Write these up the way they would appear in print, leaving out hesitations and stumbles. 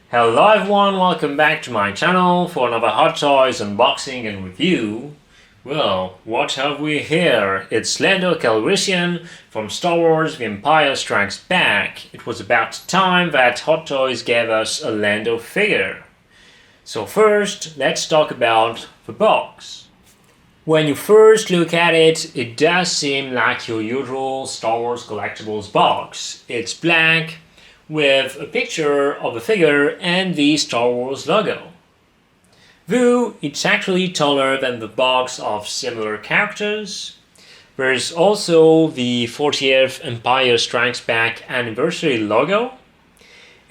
Hello everyone, welcome back to my channel for another Hot Toys unboxing and review. Well, what have we here? It's Lando Calrissian from Star Wars The Empire Strikes Back. It was about time that Hot Toys gave us a Lando figure. So first, let's talk about the box. When you first look at it, it does seem like your usual Star Wars collectibles box. It's black, with a picture of the figure and the Star Wars logo. Though it's actually taller than the box of similar characters. There's also the 40th Empire Strikes Back anniversary logo.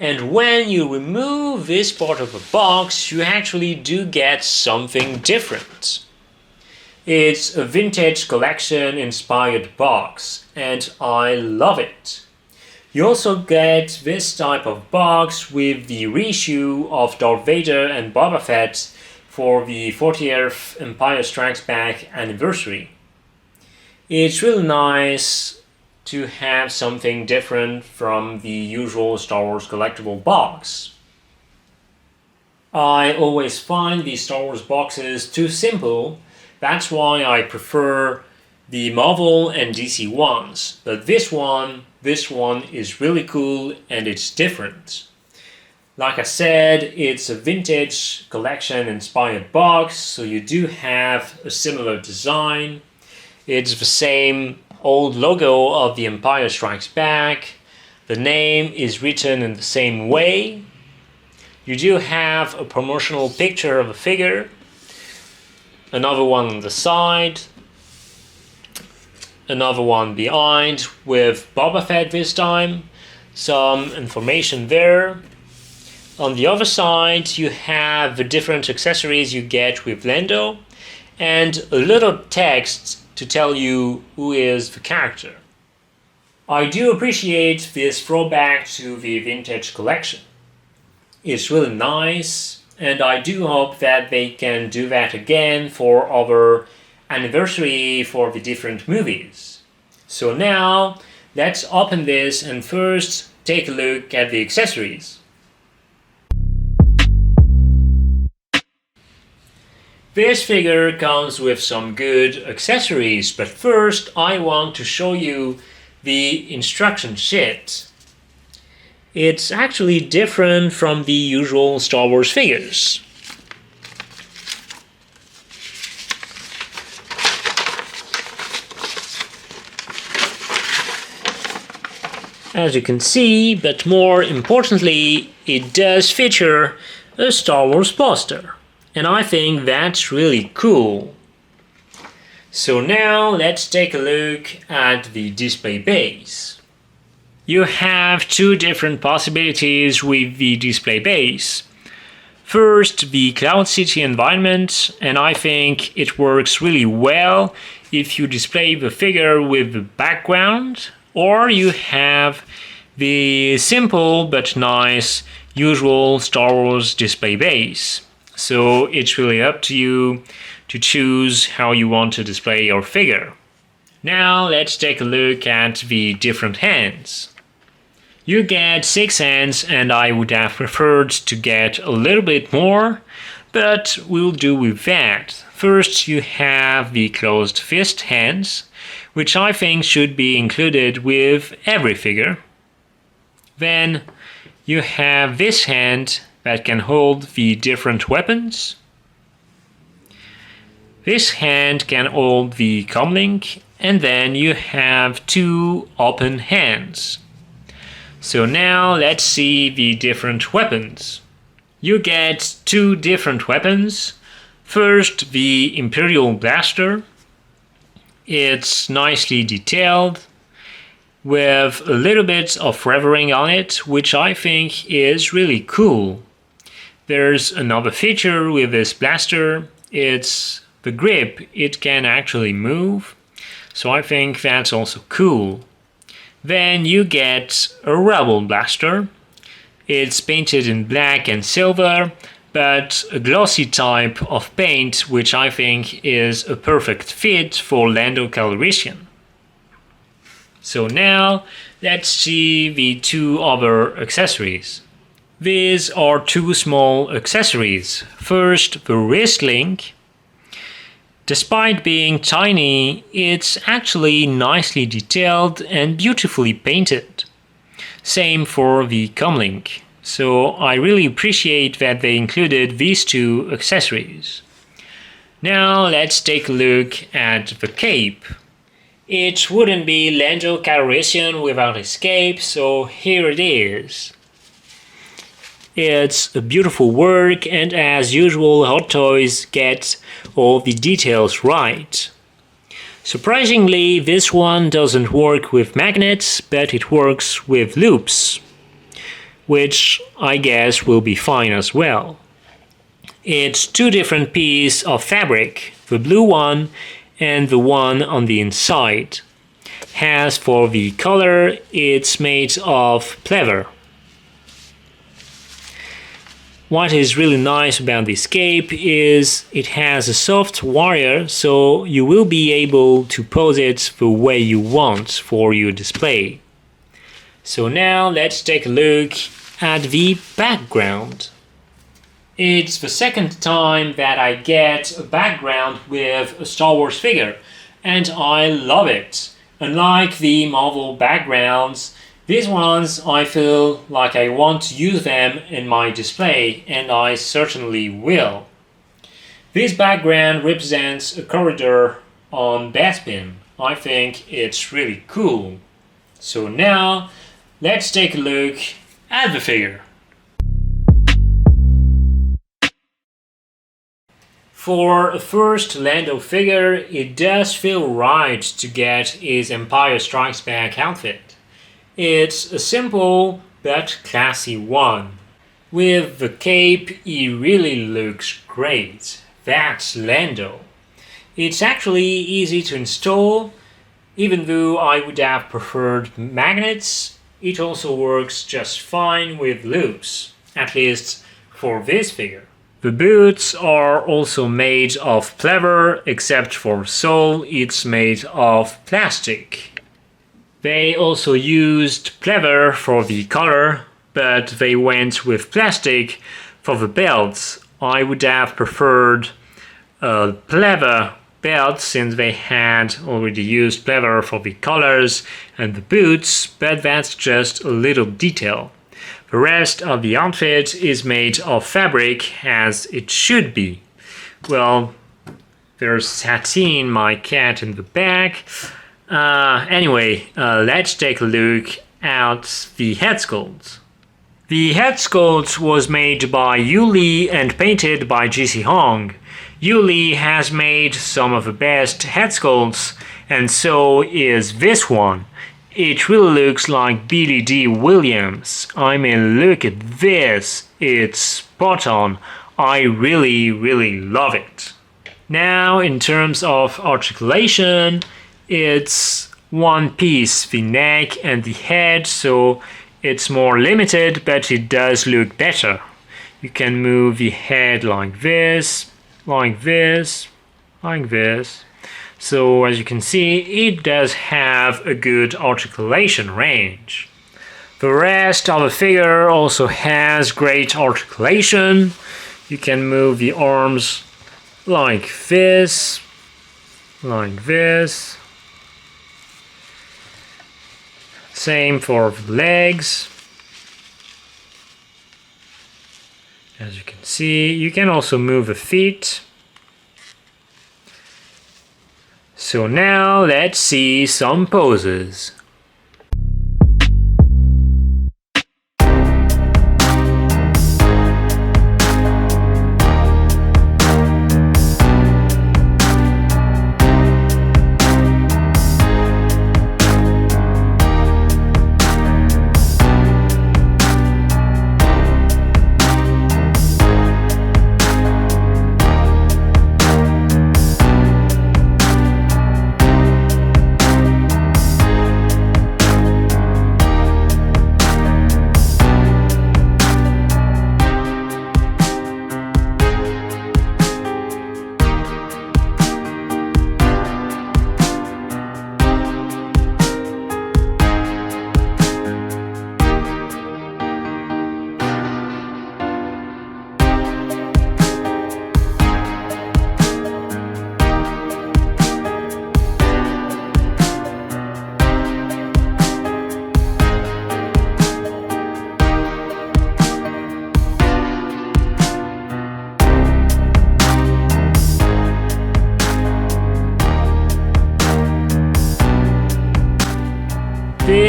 And when you remove this part of the box, you actually do get something different. It's a vintage collection inspired box, and I love it. You also get this type of box with the reissue of Darth Vader and Boba Fett for the 40th Empire Strikes Back anniversary. It's really nice to have something different from the usual Star Wars collectible box. I always find the Star Wars boxes too simple, that's why I prefer the Marvel and DC ones, but this one is really cool and it's different. Like I said, it's a vintage collection inspired box, so you do have a similar design. It's the same old logo of The Empire Strikes Back. The name is written in the same way. You do have a promotional picture of a figure, another one on the side, another one behind with Boba Fett this time, some information there. On the other side you have the different accessories you get with Lando and a little text to tell you who is the character. I do appreciate this throwback to the vintage collection. It's really nice, and I do hope that they can do that again for other anniversary for the different movies. So now let's open this and first take a look at the accessories. This figure comes with some good accessories, but first I want to show you the instruction sheet. It's actually different from the usual Star Wars figures. As you can see, but more importantly, it does feature a Star Wars poster. And I think that's really cool. So now let's take a look at the display base. You have two different possibilities with the display base. First, the Cloud City environment, and I think it works really well if you display the figure with the background, or you have the simple but nice usual Star Wars display base. So it's really up to you to choose how you want to display your figure. Now let's take a look at the different hands. You get 6 hands, and I would have preferred to get a little bit more, but we'll do with that. First you have the closed fist hands, which I think should be included with every figure. Then you have this hand that can hold the different weapons. This hand can hold the comlink, and then you have 2 open hands. So now let's see the different weapons. You get 2 different weapons. First, the Imperial Blaster. It's nicely detailed, with a little bit of revering on it, which I think is really cool. There's another feature with this blaster, it's the grip, it can actually move, so I think that's also cool. Then you get a Rebel Blaster. It's painted in black and silver, but a glossy type of paint, which I think is a perfect fit for Lando Calrissian. So now let's see the 2 other accessories. These are two small accessories. First, the wrist link. Despite being tiny, it's actually nicely detailed and beautifully painted. Same for the comlink. So I really appreciate that they included these two accessories. Now let's take a look at the cape. It wouldn't be Lando Calrissian without his cape, so here it is. It's a beautiful work, and as usual, Hot Toys get all the details right. Surprisingly, this one doesn't work with magnets, but it works with loops, which I guess will be fine as well. It's two different pieces of fabric, the blue one and the one on the inside. As for the color, it's made of pleather. What is really nice about this cape is it has a soft wire, so you will be able to pose it the way you want for your display. So now let's take a look at the background. It's the second time that I get a background with a Star Wars figure, and I love it. Unlike the Marvel backgrounds, these ones I feel like I want to use them in my display, and I certainly will. This background represents a corridor on Bespin. I think it's really cool. So now, let's take a look at the figure. For a first Lando figure, it does feel right to get his Empire Strikes Back outfit. It's a simple but classy one. With the cape, he really looks great. That's Lando. It's actually easy to install, even though I would have preferred magnets. It also works just fine with loops, at least for this figure. The boots are also made of pleather, except for the sole, it's made of plastic. They also used pleather for the collar, but they went with plastic for the belts. I would have preferred a pleather belt since they had already used pleather for the collars and the boots, but that's just a little detail. The rest of the outfit is made of fabric, as it should be. Well, there's Satine, my cat, in the back. Anyway, let's take a look at the Headsculpt. The Headsculpt was made by Yuli and painted by GC Hong. Yuli has made some of the best Headsculpts, and so is this one. It really looks like Billy D. Williams. I mean, look at this. It's spot on. I really love it. Now, in terms of articulation, it's one piece, the neck and the head, so it's more limited, but it does look better. You can move the head like this, like this, like this. So as you can see, it does have a good articulation range. The rest of the figure also has great articulation. You can move the arms like this, like this. Same for the legs. As you can see, you can also move the feet. So now let's see some poses.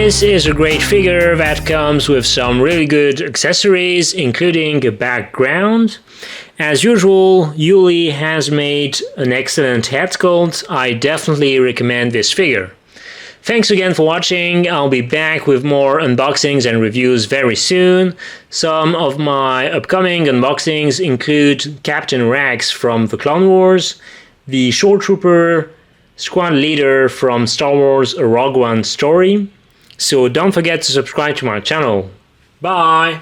This is a great figure that comes with some really good accessories, including a background. As usual, Yuli has made an excellent head sculpt. I definitely recommend this figure. Thanks again for watching. I'll be back with more unboxings and reviews very soon. Some of my upcoming unboxings include Captain Rex from the Clone Wars, the Shore Trooper Squad Leader from Star Wars A Rogue One Story. So don't forget to subscribe to my channel. Bye!